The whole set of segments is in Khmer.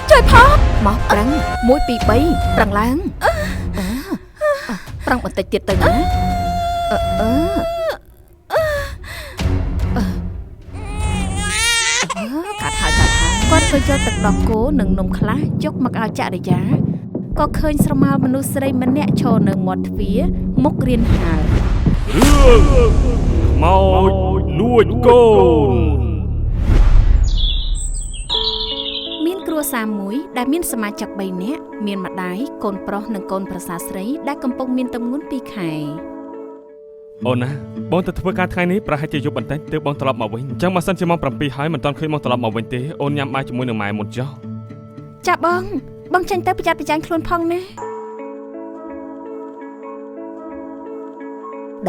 ជួយផងមកប្រាំង1 2 3ប្រាំងឡើងប្រាំងបន្តិចទៀតទៅណាកាត់ហើយគាត់ទៅយកទឹកដោះគោនិងនំខ្លះយកមកឲ្យចរិយាក៏ឃើញស្រមោលមនុស្សស្រីម្នាក់ឈរនៅមាត់ទ្វារមុខរៀនហាលរឿងខ្មោចលួចកូនមានគ្រួសារមួយដែលមានសមាជិក3នាក់មានម្ដាយកូនប្រុសនិងកូនប្រសារស្រីដែលកំពុងមានទម្ងន់2ខែអូនណាបងទៅធ្វើការថ្ងៃនេះប្រហែលជាយប់បន្តិចទើបបងត្រឡប់មកវិញអញ្ចឹងបើសិនជាម៉ោង7ហើយមិនទាន់ឃើញបងត្រឡប់មកវិញទេអូនញ៉ាំបាយជាមួយនឹងម៉ែមុនចុះចាបងចេញទៅប្រយ័ត្នប្រយែងខ្លួនផងណា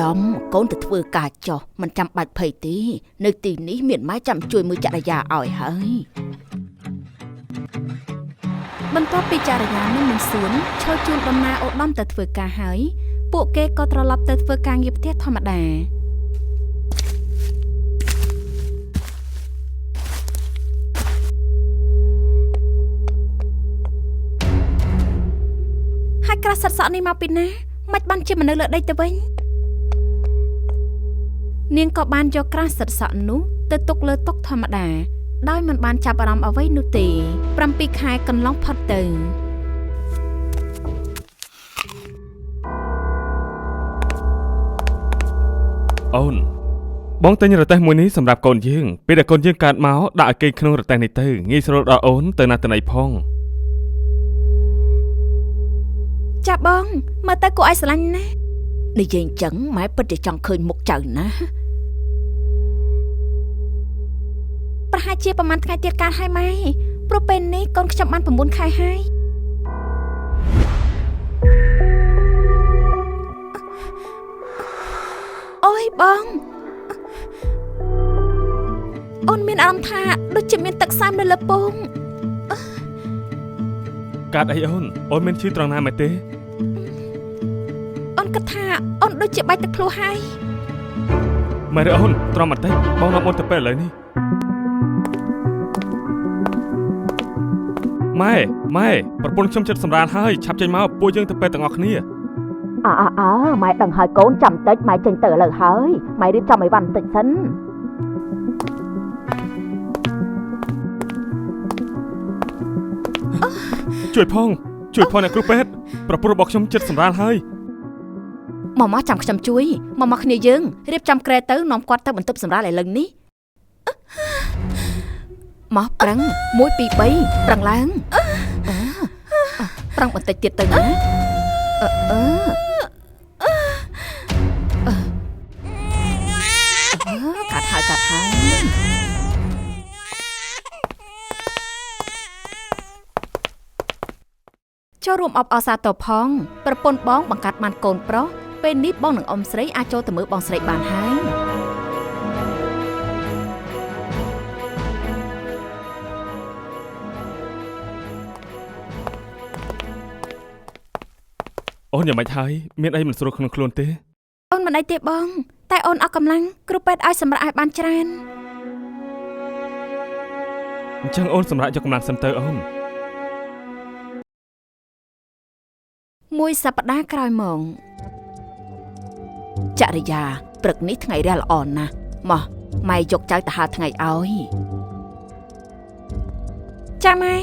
ដំកូនទៅធ្វើការចុះមិនចាំបាច់ភ័យទេនៅទីនេះមានម៉ែចាំជួយមើលចរិយាឲ្យហើយបន្ទាប់ពីចរិយានិងមិនសួនឈរជួនដំណើរឧត្តមទៅធ្វើការហើយពួកគេក៏ត្រឡប់ទៅធ្វើការងារផ្ទះធម្មតាហើយក្រាស់សិតសក់នេះមកពីណាមិនបានជាមនុស្សលើដីទៅវិញនាងក៏បានយកក្រាស់សិតសក់នោះទៅទុកលើតុធម្មតាដោយមិនបានចាប់អារម្មណ៍អ្វីនោះទេ7 ខែកន្លងផុតទៅអូនបងទិញរទេះមួយនេះសម្រាប់កូនយើងពេលដែលកូនយើងកើតមកដាក់ឲ្យគេក្នុងរទេះនេះទៅងាយស្រួលដល់អូនទៅណាទៅណីផងចាបងមើលទៅគួរឲ្យស្រឡាញ់ណាស់និយាយអញ្ចឹងម៉ែពិតជាចង់ឃើញមុខចៅណាប្រហែលជាប្រហែលថ្ងៃទៀតកើតហើយម៉ែព្រោះពេលនេះកូនខ្ញុំបាន9 ខែហើយអូយបងអូនមានអារម្មណ៍ថាដូចជាមានទឹកសើមនៅលើពងកើតអីអូនមានឈឺត្រង់ណាមែនទេអូនគិតថាអូនដូចជាបាច់ទឹកភ្លោះហើយមែនទេអូនត្រង់បន្តិចបងនាំអូនទៅពេលឥឡូវនេះម៉ែប្រពន្ធខ្ញុំចិត្តសម្រាលហើយឆាប់ចេញមកពួកយើងទៅពេលទាំងអស់គ្នាម៉ែដឹងហើយកូនចាំតិចម៉ែចេញទៅឥឡូវហើយម៉ែរៀបចំឲ្យវ៉ាន់បន្តិចសិនជួយផងអ្នកគ្រូពេទ្យប្រពន្ធរបស់ខ្ញុំចិត្តសម្រាលហើយមកចាំខ្ញុំជួយមកគ្នាយើងរៀបចំក្រែទៅនាំគាត់ទៅបន្ទប់សម្រាលឥឡូវនេះមកប្រាំង1 2 3ប្រាំងឡើងប្រាំងបន្តិចទៀតទៅណាកាត់ហើយចូលរួមអបអរសាទរផងប្រពន្ធបងបង្កាត់បានកូនប្រុសពេលនេះបងនិងអ៊ំស្រីអាចចូលទៅមើលបងស្រីបានហើយអូនយ៉ាងម៉េចហើយមានអីមិនស្រួលក្នុងខ្លួនទេអូនមិនអីទេបងតែអូនអស់កម្លាំងគ្រូពេទ្យឲ្យសម្រាប់ឲ្យបានច្រើនអញ្ចឹងអូនសម្រាប់យកកម្លាំងសិនទៅអូន1 សប្តាហ៍ក្រោយមកចរិយាព្រឹកនេះថ្ងៃរះល្អណាស់មកម៉ែយកចៅទៅហាលថ្ងៃឲ្យចាម៉ែ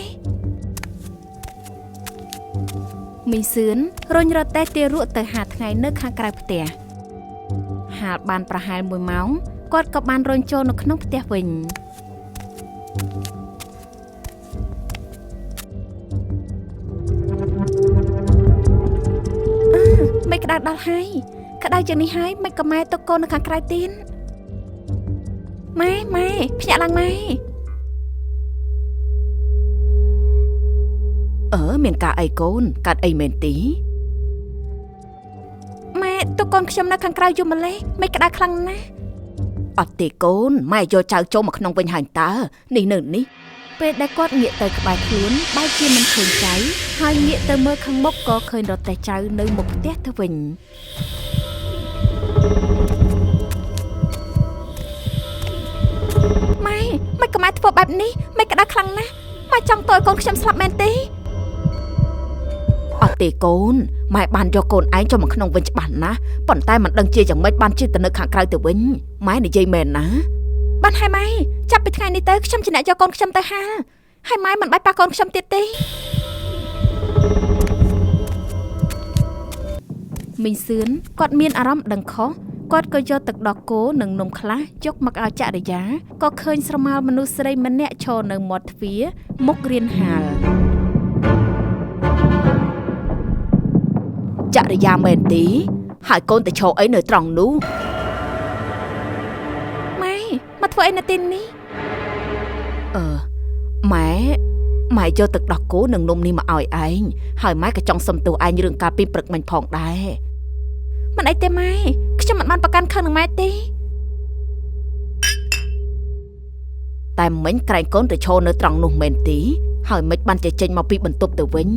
មីសឿនរុញរទេះទារក់ទៅហាលថ្ងៃនៅខាងក្រៅផ្ទះហាលបានប្រហែល1 ម៉ោងគាត់ក៏បានរុញចូលនៅក្នុងផ្ទះវិញមិនក្តៅដល់ហើយក្តៅជាងនេះហើយមិនក៏ម៉ែទុកកូននៅខាងក្រៅទៀតម៉ែភ្ញាក់ឡើងម៉ែមានការអីកូនកាត់អីមែនទីម៉ែទុកកូនខ្ញុំនៅខាងក្រៅយូរម្លេះមិនក្តៅខ្លាំងណាស់អត់ទេកូនម៉ែយកចៅចូលមកក្នុងវិញហើយតើនេះនៅនេះពេលដែលគាត់ងាកទៅក្បែរខ្លួនបែរជាមិនឃើញចៅហើយងាកទៅមើលខាងមុខក៏ឃើញរទេះចៅនៅមុខផ្ទះទៅវិញម៉ែមិនក៏ម៉ែធ្វើ បែបនេះមិនក្តៅខ្លាំងណាស់ម៉ែចង់តើកូនខ្ញុំស្លាប់មែនទេអត់ទេកូនម៉ែបានយកកូនឯងចូលមកក្នុងវិញច្បាស់ណាស់ប៉ុន្តែមិនដឹងជាយ៉ាងម៉េចបានជិះទៅនៅខាងក្រៅទៅវិញម៉ែនិយាយមែនណាបានហើយម៉ែចាប់ពីថ្ងៃនេះទៅខ្ញុំជាអ្នកយកកូនខ្ញុំទៅហាលហើយម៉ែមិនបាច់ប៉ះកូនខ្ញុំទៀតទេមីងសឿនគាត់មានអារម្មណ៍ដឹងខុសគាត់ក៏យកទឹកដោះគោនិងនំខ្លះយកមកឲ្យចរិយាក៏ឃើញស្រមោលមនុស្សស្រីម្នាក់ឈរនៅមាត់ទ្វារមុខរៀនហាលចរិយាមែនទេហើយកូនទៅឈរអីនៅត្រង់នោះម៉ែមកធ្វើអីនៅទីនេះម៉ែយកទឹកដោះគោនិងនំនេះមកឲ្យឯងហើយម៉ែក៏ចង់សុំទោសឯងរឿងការពីព្រឹកមិញផងដែរមិនអីទេម៉ែខ្ញុំមិនបានប្រកាន់ខឹងនឹងម៉ែទេតែមិញក្រែងកូនទៅឈរនៅត្រង់នោះមែនទេហើយមិនបានចេញមកពីបន្ទប់ទៅវិញ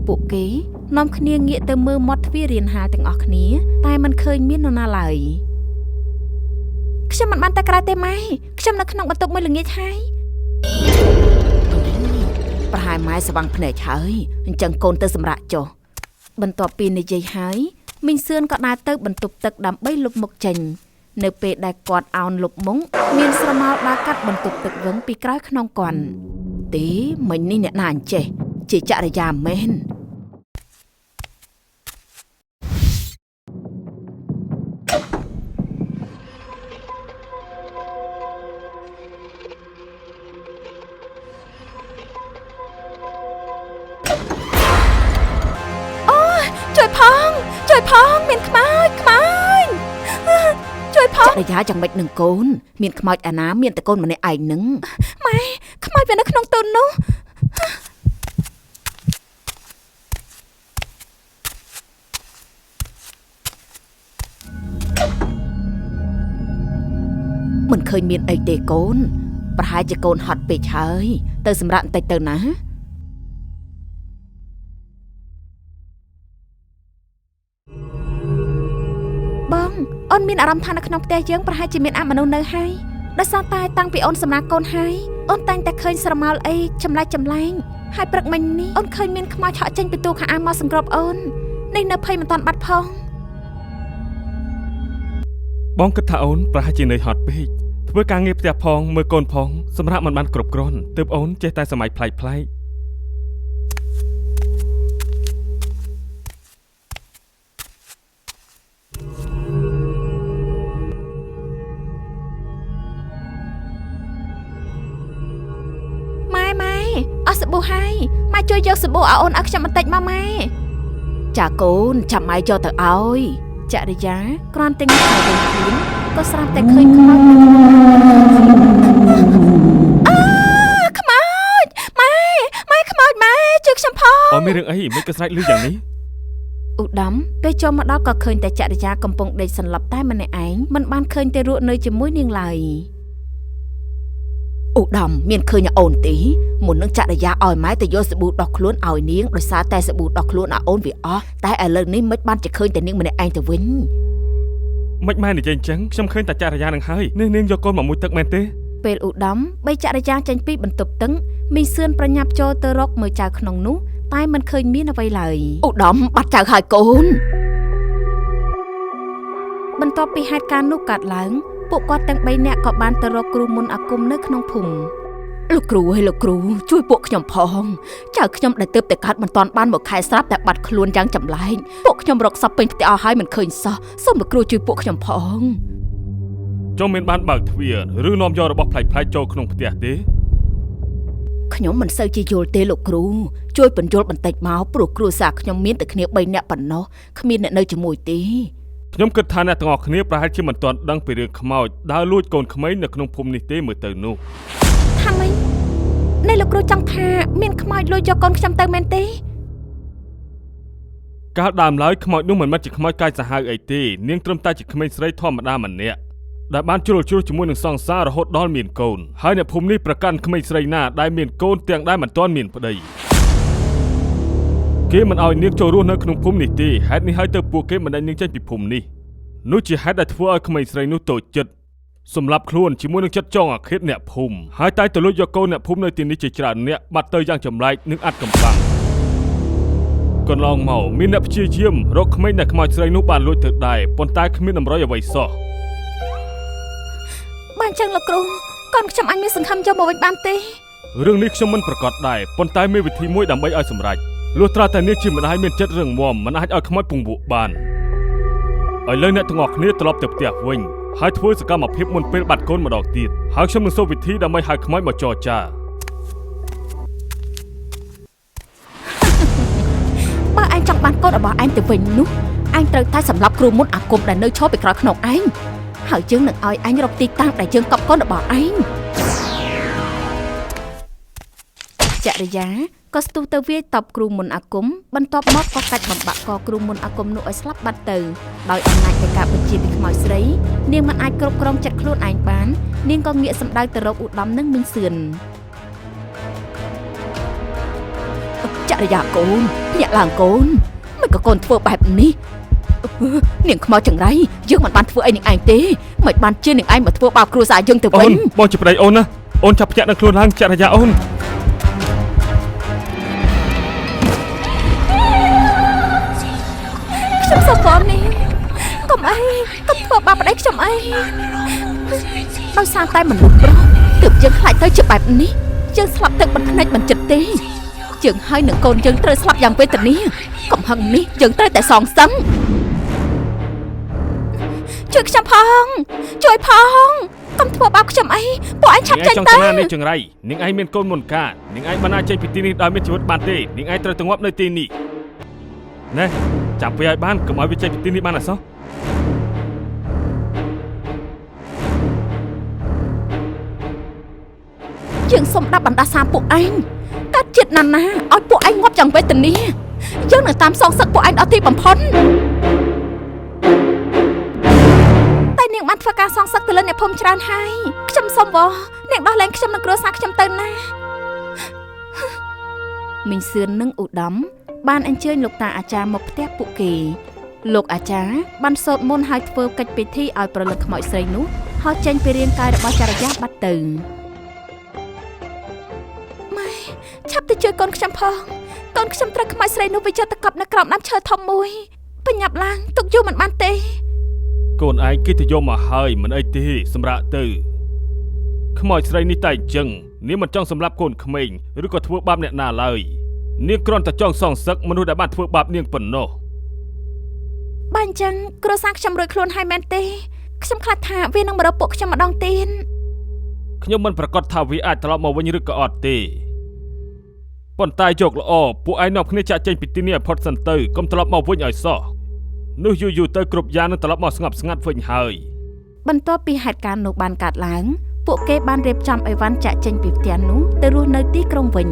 ពួកគេនាំគ្នាងាកទៅមើលមាត់ទ្វាររៀនហាលទាំងអស់គ្នាតែមិនឃើញមាននរណាឡើយខ្ញុំមិនបានទៅក្រៅទេម៉ែខ្ញុំនៅក្នុងបន្ទប់មួយល្ងាចហើយប្រហែលម៉ែស្វាំងភ្នែកហើយអញ្ចឹងកូនទៅសម្រាកចុះបន្ទាប់ពីនិយាយហើយមីងសឿនក៏ដើរទៅបន្ទប់ទឹកដើម្បីលុបមុខចេញនៅពេលដែលគាត់អោនលុបមុខមានស្រមោលដើរកាត់បន្ទប់ទឹកវឹងពីក្រោយខ្នងគាត់ទេមិញនេះអ្នកណាអញ្ចេះជាចរិយាមែនជួយផងមានខ្មោចជួយផងចរិយាយ៉ាងម៉េចនឹងកូនមានខ្មោចអាណាមានតែកូនម្នាក់ឯងនឹងម៉ែខ្មោចវានៅក្នុងទូននោះមិនឃើញមានអីទេកូនប្រហែលជាកូនហត់ពេកហើយទៅសម្រាប់បន្តិចទៅណាបងអូនមានអារម្មណ៍ថានៅក្នុងផ្ទះយើងប្រហែលជាមានអមនុស្សនៅហើយដោយសារតែតាំងពីអូនសម្រាប់កូនហើយអូនតែងតែឃើញស្រមោលអីចម្លែកហើយព្រឹកមិញនេះអូនឃើញមានខ្មោចហក់ចេញពីទូខោអាវមកសង្គ្របអូននេះនៅភ័យមិនតាន់បាត់ផងបងគិតថាអូនប្រហែលជានឿយហត់ពេកធ្វើការងារផ្ទះផងមើលកូនផងសម្រាប់មិនបានគ្រប់គ្រាន់ទើបអូនចេះតែសម័យប្លែកអស់សាប៊ូហើយម៉ែជួយយកសាប៊ូឲ្យអូនឲ្យខ្ញុំបន្តិចមកម៉ែចាកូនចាំម៉ែយកទៅឲ្យចរិយាគ្រាន់តែងតែវិញខ្លួនក៏ស្រាប់តែឃើញខ្មោចខ្មោចម៉ែខ្មោចម៉ែជួយខ្ញុំផងអូនមានរឿងអីមិនក៏ស្រែកលឺយ៉ាងនេះឧត្តមពេលចូលមកដល់ក៏ឃើញតែចរិយាកំពុងដេកសន្លប់តែម្នាក់ឯងមិនបានឃើញតែរក់នៅជាមួយនាងឡើយឧត្តមមានឃើញអូនទេមុននឹងចរិយាឲ្យម៉ែទៅយកសាប៊ូដោះខ្លួនឲ្យនាងដោយសារតែសាប៊ូដោះខ្លួនឲ្យអូនវាអស់តែឥឡូវនេះមិនបានជាឃើញតែនាងម្នាក់ឯងទៅវិញមិនម៉ែនិយាយអញ្ចឹងខ្ញុំឃើញតែចរិយានឹងហើយនាងយកកូនមកមួយទឹកមែនទេពេលឧត្តមបីចរិយាចេញពីបន្ទប់ទឹកមីសឿនប្រញាប់ចូលទៅរកមើលចៅក្នុងនោះតែមិនឃើញមានអ្វីឡើយឧត្តមបាត់ចៅហើយកូនបន្ទាប់ពីហេតុការណ៍នោះកើតឡើងពួកគាត់ទាំង3នាក់ក៏បានទៅរកគ្រូមុនអាគមនៅក្នុងភូមិលោកគ្រូជួយពួកខ្ញុំផងចៅខ្ញុំដែលទើបតែកើតមិនទាន់បានមកខែស្រាប់តែបាត់ខ្លួនយ៉ាងចម្លែកពួកខ្ញុំរកសពពេញផ្ទះអស់ហើយមិនឃើញសោះសូមលោកគ្រូជួយពួកខ្ញុំផងចុះមានបានបើកទ្វារឬនាំយករបស់ប្លែកចូលក្នុងផ្ទះទេខ្ញុំមិនសូវជាយល់ទេលោកគ្រូជួយបញ្យល់បន្តិចមកព្រោះគ្រួសារខ្ញុំមានតែគ្នា3នាក់ប៉ុណ្ណោះគ្មានអ្នកនៅជាមួយទេខ្ញុំគិតថាអ្នកទាំងអស់គ្នាប្រហែលជាមិនទាន់ដឹងពីរឿងខ្មោចដើរលួចកូនក្មេងនៅក្នុងភូមិនេះទេមើលទៅនោះថាម៉េចនេះលោកគ្រូចង់ថាមានខ្មោចលួចយកកូនខ្ញុំទៅមែនទេកាលដើមឡើយខ្មោចនោះមិនមែនជាខ្មោចកាយសាហាវអីទេនាងត្រឹមតែជាក្មេងស្រីធម្មតាម្នាក់ដែលបានជ្រុលជាមួយនឹងសង្សាររហូតដល់មានកូនហើយអ្នកភូមិនេះប្រកាន់ក្មេងស្រីណាដែលមានកូនទាំងដែលមិនទាន់មានប្តីគេមិនឲ្យនាងចូលរស់នៅក្នុងភូមិនេះទេហេតុនេះហើយទៅពួកគេមិនឲ្យនាងចេញពីភូមិនេះនោះជាហេតុដែលធ្វើឲ្យក្មេងស្រីនោះតូចចិត្ត សម្រាប់ខ្លួនជាមួយនឹងចិត្តចងអាឃាតអ្នកភូមិហើយតែទៅលួចយកកូនអ្នកភូមិនៅទីនេះជាច្រើនអ្នកបាត់ទៅយ៉ាងចម្លែកនិងអាត់កំបាំងកន្លងមកមានអ្នកព្យាយាមរកក្មេងដែលខ្មោចស្រីនោះបានលួចទៅដែរប៉ុន្តែគ្មានតម្រុយអ្វីសោះបានចឹងលោកគ្រូកូនខ្ញុំអញមានសង្ឃឹមយកមកវិញបានទេរឿងនេះខ្ញុំមិនប្រកាសដែរប៉ុន្តែមានវិធីមួយដើម្បីឲ្យសម្រេចលុះត្រាតែនាងជាម្ដាយមានចិត្តរឹងមាំមិនអាចឲ្យខ្មោចពង្វក់បានឥឡូវអ្នកទាំងអស់គ្នាត្រឡប់ទៅផ្ទះវិញហើយធ្វើសកម្មភាពមុនពេលបាត់កូនម្ដងទៀតហើយខ្ញុំនឹងសូមវិធីដើម្បីហៅខ្មោចមកចរចាបើឯងចង់បានកូនរបស់ឯងទៅវិញនោះឯងត្រូវតែសម្លាប់គ្រូមុនអាគមដែលនៅឈរពីក្រោយខ្នងឯងហើយយើងនឹងឲ្យឯងរកទីតាំងដែលយើងកប់កូនរបស់ឯងចរិយាក៏ស្ទុះទៅវាយតបគ្រូមុនអាគមបន្ទាប់មកក៏កាច់បំបាក់កគ្រូមុនអាគមនោះឲ្យស្លាប់បាត់ទៅដោយអំណាចនៃការបញ្ជាពីខ្មោចស្រីនាងមិនអាចគ្រប់គ្រងចិត្តខ្លួនឯងបាននាងក៏ងាកសម្ដៅទៅរកឧត្តមនិងមីងសឿនចរិយាកូនភ្ញាក់ឡើងកូនមិនក៏កូនធ្វើបែបនេះនាងខ្មោចចង្រៃយើងមិនបានធ្វើអីនឹងឯងទេមិនបានជានាងឯងមកធ្វើបាបគ្រួសារយើងទៅវិញបងជាប្តីអូនណាអូនចាប់ភ្ញាក់នឹងខ្លួនឡើងចរិយាអូនខ្ញុំសុំបងនេះកុំអីកុំធ្វើបាបប្តីខ្ញុំអីដោយសារតែមនុស្សប្រុសទើបយើងខ្លាចទៅជាបែបនេះយើងស្លាប់ទឹកមិនភ្នែកមិនចិត្តទេយើងហើយនឹងកូនយើងត្រូវស្លាប់យ៉ាងវេទនាកំហឹងនេះយើងត្រូវតែសងសឹមជួយខ្ញុំផងជួយផងកុំធ្វើបាបខ្ញុំអីពួកឯងឆាប់ចេញទៅនាងចង្រៃនាងឯងមានកូនមុនការនាងឯងមិនអាចចេញពីទីនេះដោយមានជីវិតបានទេនាងឯងត្រូវទៅងាប់នៅទីនេះណែចាប់វាឲ្យបានកុំឲ្យវាចេញពីទីនេះបានអសោះយើងសុំដាក់បណ្ដាសាពួកឯងកាត់ចិត្តណាស់ណាឲ្យពួកឯងងាប់យ៉ាងវេទនាយើងនឹងតាមសងសឹកពួកឯងដល់ទីបំផុតតែនាងបានធ្វើការសងសឹកទៅលើអ្នកភូមិច្រើនហើយខ្ញុំសុំវនាងដោះលែងខ្ញុំនិងគ្រួសារខ្ញុំទៅណាមីងសឿននិងឧត្តមបានអញ្ជើញលោកតាអាចារ្យមកផ្ទះពួកគេលោកអាចារ្យបានសូត្រមន្តហើយធ្វើកិច្ចពិធីឲ្យប្រលឹងខ្មោចស្រីនោះហើយចេញពីរាងកាយរបស់ចរិយាបាត់ទៅម៉ែឆាប់ទៅជួយកូនខ្ញុំផងកូនខ្ញុំត្រូវខ្មោចស្រីនោះវិចិត្រកប់នៅក្រោមដើមឈើធំមួយបញ្ញាប់ឡើងទុកយូរមិនបានទេកូនឯងគេទៅយកមកហើយមិនអីទេសម្រាប់ទៅខ្មោចស្រីនេះតែអញ្ចឹងនាងមិនចង់សម្លាប់កូនក្មេងឬក៏ធ្វើបាបអ្នកណាឡើយនាងគ្រាន់តែចង់សងសឹកមនុស្សដែលបានធ្វើបាបនាងប៉ុណ្ណោះបើអញ្ចឹងគ្រួសារខ្ញុំរួចខ្លួនហើយមែនទេខ្ញុំខ្លាចថាវានឹងមករកពួកខ្ញុំម្ដងទៀតខ្ញុំមិនប្រកាសថាវាអាចត្រឡប់មកវិញឬក៏អត់ទេប៉ុន្តែយកល្អពួកឯងនាំគ្នាចាក់ចេញពីទីនេះឲ្យផុតសិនទៅកុំត្រឡប់មកវិញឲ្យសោះនោះយូរទៅគ្រប់យ៉ាងនឹងត្រឡប់មកស្ងប់ស្ងាត់វិញហើយបន្ទាប់ពីហេតុការណ៍នោះបានកើតឡើងពួកគេបានរៀបចំអីវ៉ាន់ចាក់ចេញពីផ្ទះនោះទៅរស់នៅទីក្រុងវិញ